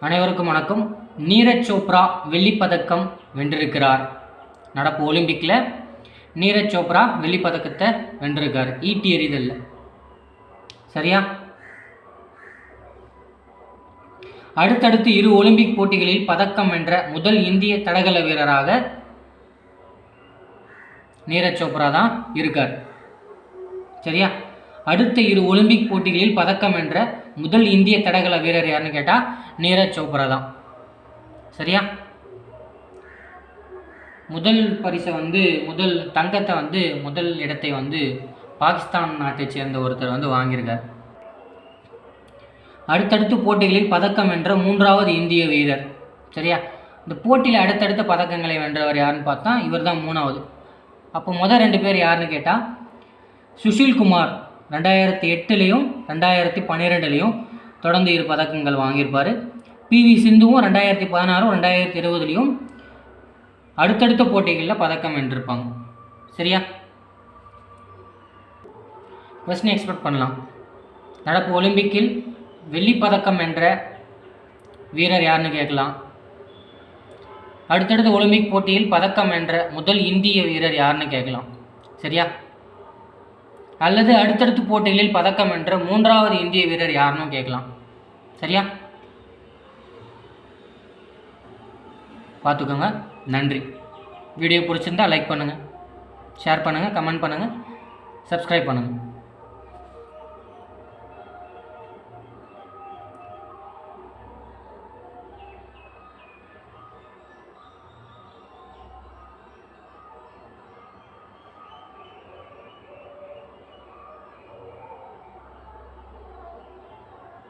அனைவருக்கும் வணக்கம். நீரஜ் சோப்ரா வெள்ளிப்பதக்கம் வென்றிருக்கிறார். நடப்பு ஒலிம்பிக்கில் நீரஜ் சோப்ரா வெள்ளிப்பதக்கத்தை வென்றிருக்கார் ஈட்டி எறிதல். சரியா? அடுத்தடுத்து 2 ஒலிம்பிக் போட்டிகளில் பதக்கம் வென்ற முதல் இந்திய தடகள வீரராக நீரஜ் சோப்ரா தான் இருக்கார். சரியா? அடுத்த 2 ஒலிம்பிக் போட்டிகளில் பதக்கம் வென்ற முதல் இந்திய தடகள வீரர் யாருன்னு கேட்டால் நீரஜ் சோப்ரா தான். சரியா? முதல் பரிசை முதல் தங்கத்தை முதல் இடத்தை பாகிஸ்தான் நாட்டை சேர்ந்த ஒருத்தர் வாங்கியிருக்கார். அடுத்தடுத்து போட்டிகளில் பதக்கம் வென்ற 3வது இந்திய வீரர். சரியா? இந்த போட்டியில் அடுத்தடுத்த பதக்கங்களை வென்றவர் யாருன்னு பார்த்தா இவர் தான் 3வது. அப்போ முதல் 2 பேர் யாருன்னு கேட்டால் சுஷில் குமார் 2008லையும் 2012லையும் தொடர்ந்து 2 பதக்கங்கள் வாங்கியிருப்பார். PV சிந்துவும் 2016 2020லையும் அடுத்தடுத்த போட்டிகளில் பதக்கம் வென்றிருப்பாங்க. சரியா? கொஸ்டின் எக்ஸ்பெக்ட் பண்ணலாம். நடப்பு ஒலிம்பிக்கில் வெள்ளிப்பதக்கம் வென்ற வீரர் யாருன்னு கேட்கலாம். அடுத்தடுத்த ஒலிம்பிக் போட்டியில் பதக்கம் வென்ற முதல் இந்திய வீரர் யாருன்னு கேட்கலாம். சரியா? அல்லது அடுத்தடுத்த போட்டிகளில் பதக்கம் வென்ற 3வது இந்திய வீரர் யாருன்னு கேட்கலாம். சரியா? பார்த்துக்கோங்க. நன்றி. வீடியோ பிடிச்சிருந்தா லைக் பண்ணுங்கள், ஷேர் பண்ணுங்கள், கமெண்ட் பண்ணுங்கள், சப்ஸ்கிரைப் பண்ணுங்கள்.